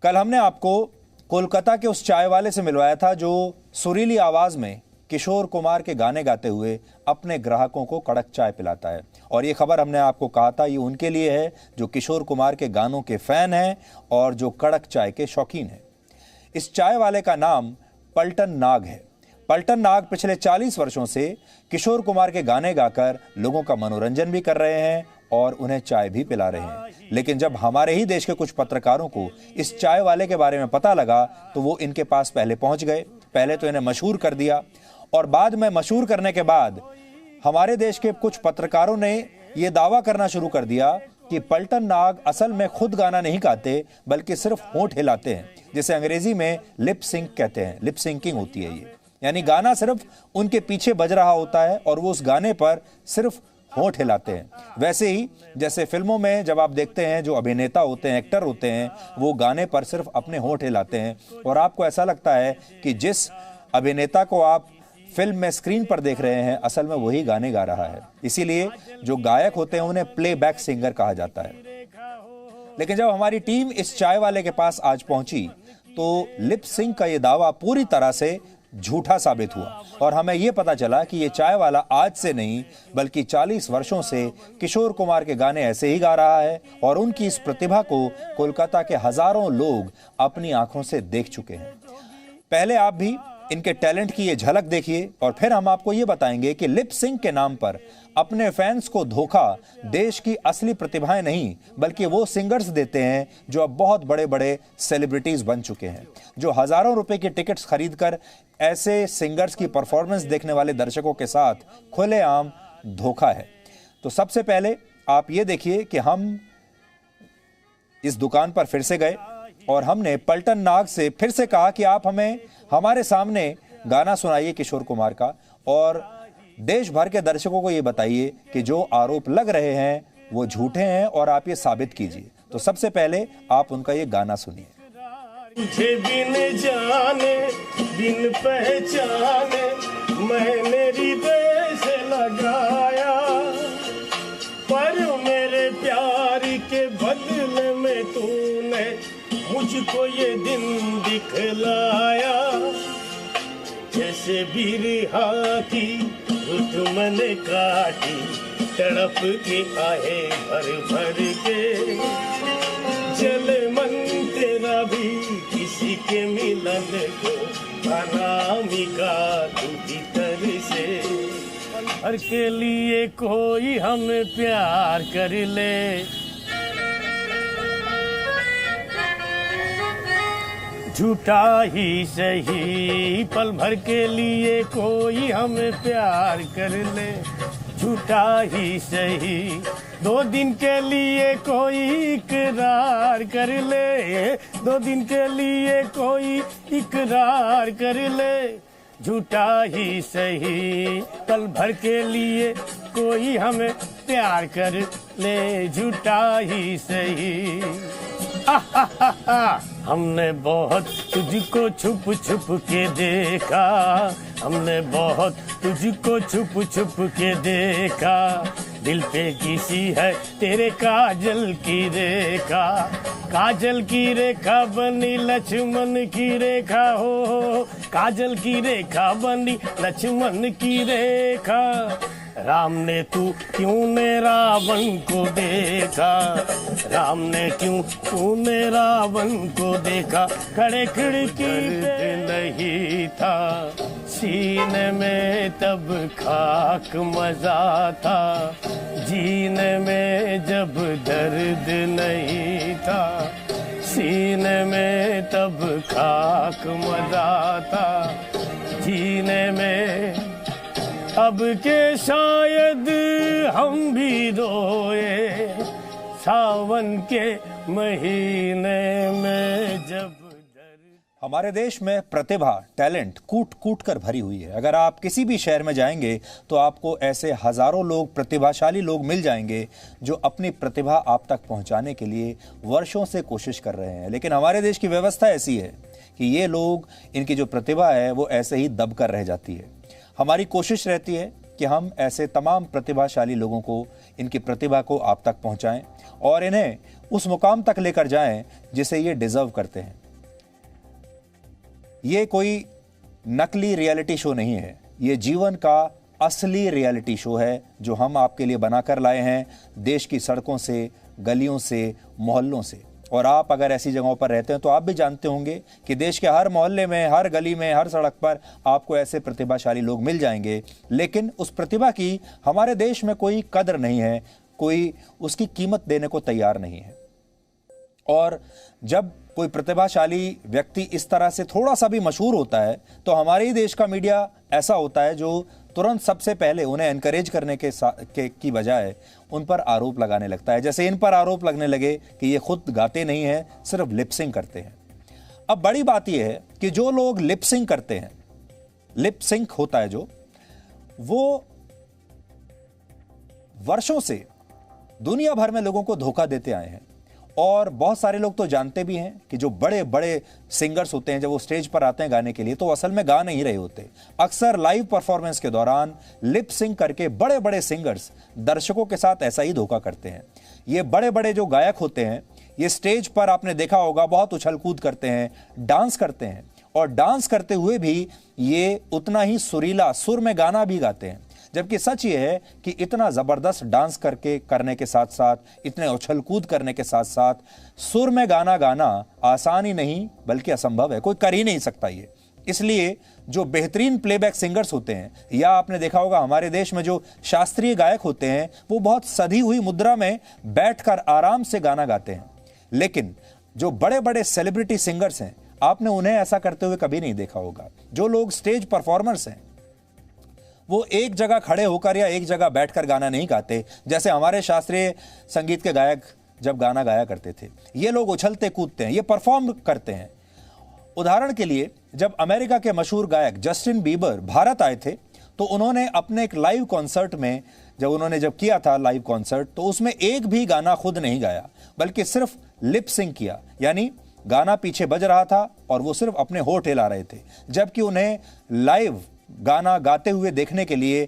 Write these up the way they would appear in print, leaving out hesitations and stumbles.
कल हमने आपको कोलकाता के उस चाय वाले से मिलवाया था जो सुरीली आवाज में किशोर कुमार के गाने गाते हुए अपने ग्राहकों को कड़क चाय पिलाता है। और ये खबर हमने आपको कहा था ये उनके लिए है जो किशोर कुमार के गानों के फैन हैं और जो कड़क चाय के शौकीन हैं। इस चाय वाले का नाम पलटन नाग है। पलटन नाग पिछले 40 वर्षों से किशोर कुमार के गाने गाकर लोगों का मनोरंजन भी कर रहे हैं और उन्हें चाय भी पिला रहे हैं। लेकिन जब हमारे ही देश के कुछ पत्रकारों को इस चाय वाले के बारे में पता लगा तो वो इनके पास पहले पहुंच गए। पहले तो इन्हें मशहूर कर दिया और बाद में मशहूर करने के बाद हमारे देश के कुछ पत्रकारों ने यह दावा करना शुरू कर दिया कि पलटन नाग असल में खुद गाना नहीं गाते बल्कि सिर्फ होंठ हिलाते हैं, जिसे अंग्रेजी में लिप सिंक कहते हैं। लिप सिंकिंग होती है ये, यानी गाना सिर्फ उनके पीछे बज रहा होता है और वो उस गाने पर सिर्फ होंठ हिलाते हैं। वैसे ही जैसे फिल्मों में जब आप देखते हैं जो अभिनेता होते हैं, एक्टर होते हैं, वो गाने पर सिर्फ अपने होंठ हिलाते हैं और आपको ऐसा लगता है कि जिस अभिनेता को आप फिल्म में स्क्रीन पर देख रहे हैं असल में वही गाने गा रहा है। इसीलिए जो गायक होते हैं उन्हें प्लेबैक सिंगर कहा जाता है। लेकिन जब हमारी टीम इस चाय वाले के पास आज पहुंची तो लिप सिंक का ये दावा पूरी तरह से झूठा साबित हुआ और हमें यह पता चला कि ये चाय वाला आज से नहीं बल्कि 40 वर्षों से किशोर कुमार के गाने ऐसे ही गा रहा है और उनकी इस प्रतिभा को कोलकाता के हजारों लोग अपनी आंखों से देख चुके हैं। पहले आप भी इनके टैलेंट की ये झलक देखिए और फिर हम आपको ये बताएंगे कि लिप सिंक के नाम पर अपने फैंस को धोखा देश की असली प्रतिभाएं नहीं बल्कि वो सिंगर्स देते हैं जो अब बहुत बड़े बड़े सेलिब्रिटीज बन चुके हैं, जो हजारों रुपए की टिकट्स खरीदकर ऐसे सिंगर्स की परफॉर्मेंस देखने वाले दर्शकों के साथ खुलेआम धोखा है। तो सबसे पहले आप ये देखिए कि हम इस दुकान पर फिर से गए और हमने पलटन नाग से फिर से कहा कि आप हमें हमारे सामने गाना सुनाइए किशोर कुमार का और देश भर के दर्शकों को ये बताइए कि जो आरोप लग रहे हैं वो झूठे हैं और आप ये साबित कीजिए। तो सबसे पहले आप उनका ये गाना सुनिए। मुझे बिन जाने बिन पहचाने मैंने हृदय से लगाया, पर मेरे प्यार के बदले में तूने मुझको ये दिन दिखलाया। जैसे बिरहा की दुश्मन काटी तड़प के आए भर भर के, जल मन तेरा भी किसी के मिलन को अनामिका तू भीतर से। हर के लिए कोई हमें प्यार कर ले, झूठा ही सही पल भर के लिए कोई हमें प्यार कर ले, झूठा ही सही 2 दिन के लिए कोई इकरार कर ले, 2 दिन के लिए कोई इकरार कर ले, झूठा ही सही पल भर के लिए कोई हमें प्यार कर ले, झूठा ही सही। हमने बहुत तुझको छुप छुप के देखा, हमने बहुत तुझको छुप छुप के देखा, दिल पे किसी है तेरे काजल की रेखा, काजल की रेखा बनी लक्ष्मण की रेखा हो, काजल की रेखा बनी लक्ष्मण की रेखा। राम ने क्यों रावण को देखा, राम ने तूने रावण को देखा, खड़े खिड़की पे नहीं था, सीने में तब खाक मजा था, जीने में जब दर्द नहीं था, सीने में तब खाक मजा था, जीने में अब के शायद हम भी रोए, सावन के महीने में जब। हमारे देश में प्रतिभा, टैलेंट कूट कूट कर भरी हुई है। अगर आप किसी भी शहर में जाएंगे तो आपको ऐसे हजारों लोग, प्रतिभाशाली लोग मिल जाएंगे जो अपनी प्रतिभा आप तक पहुंचाने के लिए वर्षों से कोशिश कर रहे हैं। लेकिन हमारे देश की व्यवस्था ऐसी है कि ये लोग, इनकी जो प्रतिभा है वो ऐसे ही दब कर रह जाती है। हमारी कोशिश रहती है कि हम ऐसे तमाम प्रतिभाशाली लोगों को, इनकी प्रतिभा को आप तक पहुंचाएं और इन्हें उस मुकाम तक लेकर जाएं जिसे ये डिजर्व करते हैं। ये कोई नकली रियलिटी शो नहीं है, ये जीवन का असली रियलिटी शो है जो हम आपके लिए बनाकर लाए हैं देश की सड़कों से, गलियों से, मोहल्लों से। और आप अगर ऐसी जगहों पर रहते हैं तो आप भी जानते होंगे कि देश के हर मोहल्ले में, हर गली में, हर सड़क पर आपको ऐसे प्रतिभाशाली लोग मिल जाएंगे, लेकिन उस प्रतिभा की हमारे देश में कोई कदर नहीं है, कोई उसकी कीमत देने को तैयार नहीं है। और जब कोई प्रतिभाशाली व्यक्ति इस तरह से थोड़ा सा भी मशहूर होता है तो हमारे ही देश का मीडिया ऐसा होता है जो तुरंत सबसे पहले उन्हें एनकरेज करने की बजाय उन पर आरोप लगाने लगता है। जैसे इन पर आरोप लगने लगे कि ये खुद गाते नहीं हैं, सिर्फ लिपसिंग करते हैं। अब बड़ी बात यह है कि जो लोग लिपसिंग करते हैं, लिप सिंक होता है जो, वो वर्षों से दुनिया भर में लोगों को धोखा देते आए हैं। और बहुत सारे लोग तो जानते भी हैं कि जो बड़े बड़े सिंगर्स होते हैं जब वो स्टेज पर आते हैं गाने के लिए तो असल में गा नहीं रहे होते। अक्सर लाइव परफॉर्मेंस के दौरान लिप सिंक करके बड़े बड़े सिंगर्स दर्शकों के साथ ऐसा ही धोखा करते हैं। ये बड़े बड़े जो गायक होते हैं ये स्टेज पर आपने देखा होगा बहुत उछल कूद करते हैं, डांस करते हैं, और डांस करते हुए भी ये उतना ही सुरीला सुर में गाना भी गाते हैं। जबकि सच ये है कि इतना जबरदस्त डांस करने के साथ साथ, इतने उछल कूद करने के साथ साथ सुर में गाना गाना आसान ही नहीं बल्कि असंभव है, कोई कर ही नहीं सकता ये। इसलिए जो बेहतरीन प्लेबैक सिंगर्स होते हैं, या आपने देखा होगा हमारे देश में जो शास्त्रीय गायक होते हैं, वो बहुत सधी हुई मुद्रा में बैठकर आराम से गाना गाते हैं। लेकिन जो बड़े बड़े सेलिब्रिटी सिंगर्स हैं, आपने उन्हें ऐसा करते हुए कभी नहीं देखा होगा। जो लोग स्टेज परफॉर्मर्स हैं वो एक जगह खड़े होकर या एक जगह बैठकर गाना नहीं गाते, जैसे हमारे शास्त्रीय संगीत के गायक जब गाना गाया करते थे। ये लोग उछलते कूदते हैं, ये परफॉर्म करते हैं। उदाहरण के लिए जब अमेरिका के मशहूर गायक जस्टिन बीबर भारत आए थे तो उन्होंने अपने एक लाइव कॉन्सर्ट में जब किया था लाइव कॉन्सर्ट, तो उसमें एक भी गाना खुद नहीं गाया बल्कि सिर्फ लिप सिंक किया, यानी गाना पीछे बज रहा था और वो सिर्फ अपने होंठ हिला रहे थे। जबकि उन्हें लाइव गाना गाते हुए देखने के लिए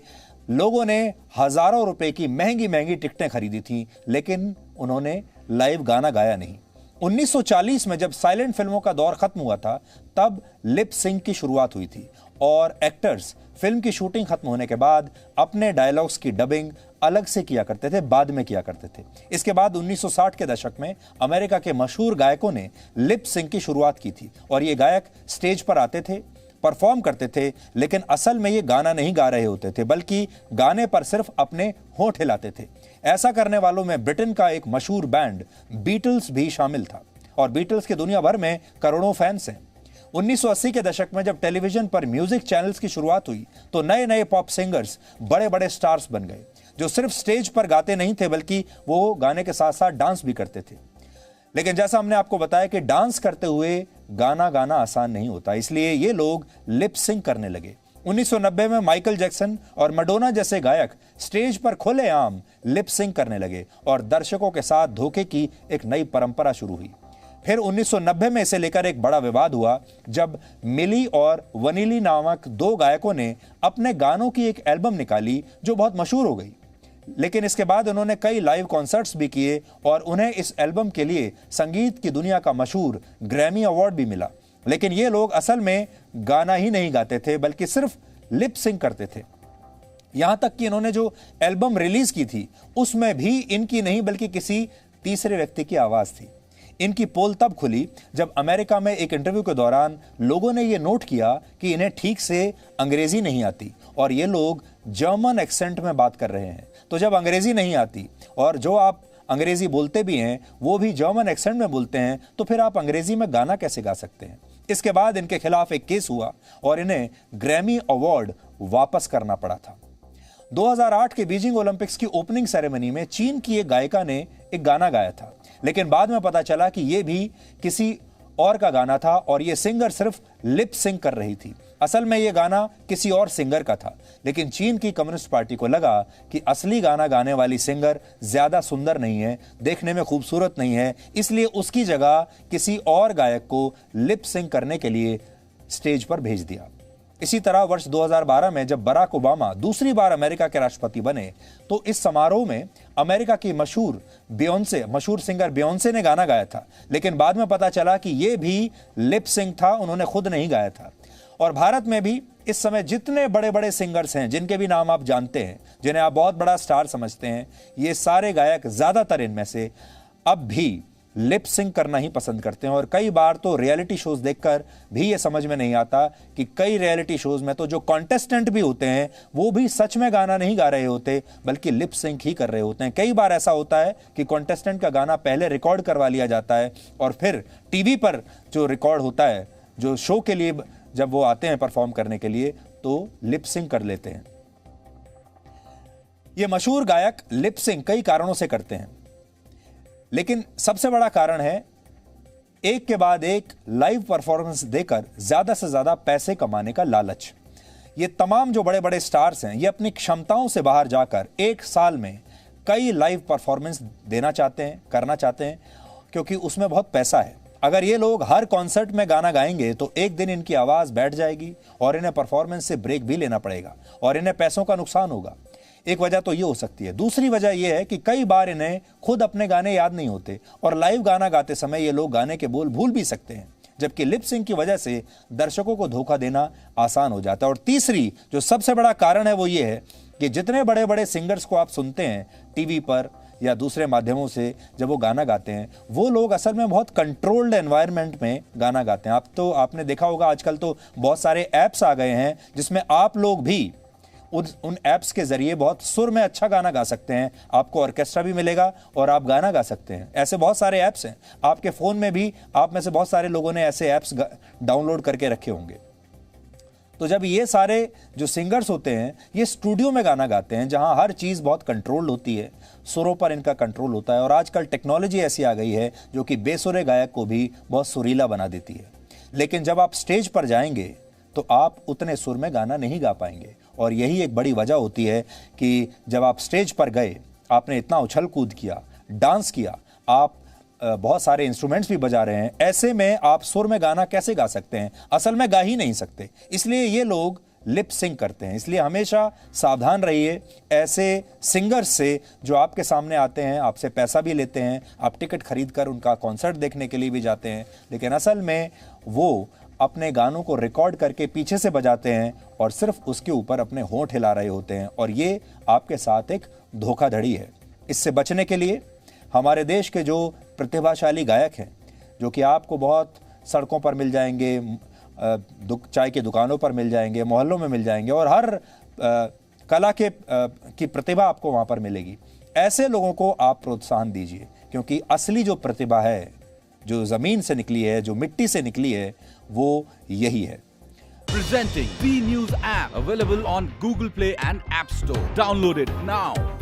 लोगों ने हजारों रुपए की महंगी महंगी टिकटें खरीदी थी, लेकिन उन्होंने लाइव गाना गाया नहीं। 1940 में जब साइलेंट फिल्मों का दौर खत्म हुआ था तब लिप सिंक की शुरुआत हुई थी और एक्टर्स फिल्म की शूटिंग खत्म होने के बाद अपने डायलॉग्स की डबिंग अलग से किया करते थे, बाद में किया करते थे। इसके बाद 1960 के दशक में अमेरिका के मशहूर गायकों ने लिप सिंक की शुरुआत की थी और ये गायक स्टेज पर आते थे, परफॉर्म करते थे, लेकिन असल में ये गाना नहीं गा रहे होते थे बल्कि गाने पर सिर्फ अपने होंठ हिलाते थे। ऐसा करने वालों में ब्रिटेन का एक मशहूर बैंड बीटल्स भी शामिल था और बीटल्स के दुनिया भर में करोड़ों फैंस हैं। 1980 के दशक में जब टेलीविजन पर म्यूजिक चैनल्स की शुरुआत हुई तो नए नए पॉप सिंगर्स बड़े बड़े स्टार्स बन गए जो सिर्फ स्टेज पर गाते नहीं थे बल्कि वो गाने के साथ साथ डांस भी करते थे। लेकिन जैसा हमने आपको बताया कि डांस करते हुए गाना गाना आसान नहीं होता, इसलिए ये लोग लिप सिंक करने लगे। 1990 में माइकल जैक्सन और मैडोना जैसे गायक स्टेज पर खुलेआम लिप सिंक करने लगे और दर्शकों के साथ धोखे की एक नई परंपरा शुरू हुई। फिर 1990 में इसे लेकर एक बड़ा विवाद हुआ जब मिली और वनीली नामक दो गायकों ने अपने गानों की एक एल्बम निकाली जो बहुत मशहूर हो गई। लेकिन इसके बाद उन्होंने कई लाइव कॉन्सर्ट्स भी किए और उन्हें इस एल्बम के लिए संगीत की दुनिया का मशहूर ग्रैमी अवार्ड भी मिला। लेकिन ये लोग असल में गाना ही नहीं गाते थे बल्कि सिर्फ लिप सिंक करते थे। यहां तक कि इन्होंने जो एल्बम रिलीज की थी उसमें भी इनकी नहीं बल्कि किसी तीसरे व्यक्ति की आवाज थी। इनकी पोल तब खुली जब अमेरिका में एक इंटरव्यू के दौरान लोगों ने यह नोट किया कि इन्हें ठीक से अंग्रेजी नहीं आती और ये लोग जर्मन एक्सेंट में बात कर रहे हैं। तो जब अंग्रेजी नहीं आती और जो आप अंग्रेजी बोलते भी हैं वो भी जर्मन एक्सेंट में बोलते हैं तो फिर आप अंग्रेजी में गाना कैसे गा सकते हैं। इसके बाद इनके खिलाफ एक केस हुआ और इन्हें ग्रैमी अवार्ड वापस करना पड़ा था। 2008 के बीजिंग ओलंपिक्स की ओपनिंग सेरेमनी में चीन की एक गायिका ने एक गाना गाया था, लेकिन बाद में पता चला कि यह भी किसी और का गाना था और यह सिंगर सिर्फ लिप सिंक कर रही थी। असल में यह गाना किसी और सिंगर का था, लेकिन चीन की कम्युनिस्ट पार्टी को लगा कि असली गाना गाने वाली सिंगर ज्यादा सुंदर नहीं है, देखने में खूबसूरत नहीं है, इसलिए उसकी जगह किसी और गायक को लिप सिंक करने के लिए स्टेज पर भेज दिया। इसी तरह वर्ष 2012 में जब बराक ओबामा दूसरी बार अमेरिका के राष्ट्रपति बने तो इस समारोह में अमेरिका की मशहूर सिंगर बियोंसे ने गाना गाया था, लेकिन बाद में पता चला कि यह भी लिप सिंक था, उन्होंने खुद नहीं गाया था। और भारत में भी इस समय जितने बड़े बड़े सिंगर्स हैं, जिनके भी नाम आप जानते हैं, जिन्हें आप बहुत बड़ा स्टार समझते हैं, ये सारे गायक ज्यादातर इनमें से अब भी लिप सिंक करना ही पसंद करते हैं। और कई बार तो रियलिटी शोज देखकर भी ये समझ में नहीं आता कि कई रियलिटी शोज में तो जो कॉन्टेस्टेंट भी होते हैं वो भी सच में गाना नहीं गा रहे होते, बल्कि लिप सिंक ही कर रहे होते हैं। कई बार ऐसा होता है कि कॉन्टेस्टेंट का गाना पहले रिकॉर्ड करवा लिया जाता है और फिर टीवी पर जो रिकॉर्ड होता है, जो शो के लिए जब वो आते हैं परफॉर्म करने के लिए, तो लिप सिंक कर लेते हैं। ये मशहूर गायक लिप सिंक कई कारणों से करते हैं, लेकिन सबसे बड़ा कारण है एक के बाद एक लाइव परफॉर्मेंस देकर ज्यादा से ज्यादा पैसे कमाने का लालच। ये तमाम जो बड़े बड़े स्टार्स हैं, ये अपनी क्षमताओं से बाहर जाकर एक साल में कई लाइव परफॉर्मेंस देना चाहते हैं, करना चाहते हैं, क्योंकि उसमें बहुत पैसा है। अगर ये लोग हर कॉन्सर्ट में गाना गाएंगे तो एक दिन इनकी आवाज बैठ जाएगी और इन्हें परफॉर्मेंस से ब्रेक भी लेना पड़ेगा और इन्हें पैसों का नुकसान होगा। एक वजह तो ये हो सकती है। दूसरी वजह यह है कि कई बार इन्हें खुद अपने गाने याद नहीं होते और लाइव गाना गाते समय ये लोग गाने के बोल भूल भी सकते हैं, जबकि लिप सिंक की वजह से दर्शकों को धोखा देना आसान हो जाता है। और तीसरी जो सबसे बड़ा कारण है वो ये है कि जितने बड़े बड़े सिंगर्स को आप सुनते हैं टीवी पर या दूसरे माध्यमों से जब वो गाना गाते हैं, वो लोग असल में बहुत कंट्रोल्ड एनवायरनमेंट में गाना गाते हैं। आपने देखा होगा आजकल तो बहुत सारे ऐप्स आ गए हैं जिसमें आप लोग भी उन ऐप्स के जरिए बहुत सुर में अच्छा गाना गा सकते हैं। आपको ऑर्केस्ट्रा भी मिलेगा और आप गाना गा सकते हैं। ऐसे बहुत सारे ऐप्स हैं आपके फोन में भी। आप में से बहुत सारे लोगों ने ऐसे ऐप्स डाउनलोड करके रखे होंगे। तो जब ये सारे जो सिंगर्स होते हैं ये स्टूडियो में गाना गाते हैं, जहां हर चीज बहुत कंट्रोल्ड होती है, सुरों पर इनका कंट्रोल होता है, और आजकल टेक्नोलॉजी ऐसी आ गई है जो कि बेसुरे गायक को भी बहुत सुरीला बना देती है। लेकिन जब आप स्टेज पर जाएंगे तो आप उतने सुर में गाना नहीं गा पाएंगे। और यही एक बड़ी वजह होती है कि जब आप स्टेज पर गए, आपने इतना उछल कूद किया, डांस किया, आप बहुत सारे इंस्ट्रूमेंट्स भी बजा रहे हैं, ऐसे में आप सुर में गाना कैसे गा सकते हैं? असल में गा ही नहीं सकते। इसलिए ये लोग लिप सिंक करते हैं। इसलिए हमेशा सावधान रहिए ऐसे सिंगर्स से जो आपके सामने आते हैं, आपसे पैसा भी लेते हैं, आप टिकट खरीद कर उनका कॉन्सर्ट देखने के लिए भी जाते हैं, लेकिन असल में वो अपने गानों को रिकॉर्ड करके पीछे से बजाते हैं और सिर्फ उसके ऊपर अपने होंठ हिला रहे होते हैं, और ये आपके साथ एक धोखाधड़ी है। इससे बचने के लिए हमारे देश के जो प्रतिभाशाली गायक हैं, जो कि आपको बहुत सड़कों पर मिल जाएंगे, चाय की दुकानों पर मिल जाएंगे, मोहल्लों में मिल जाएंगे, और हर कला की प्रतिभा आपको वहाँ पर मिलेगी, ऐसे लोगों को आप प्रोत्साहन दीजिए, क्योंकि असली जो प्रतिभा है, जो जमीन से निकली है, जो मिट्टी से निकली है, वो यही है। Presenting B News app available on Google Play and App Store. Download it now.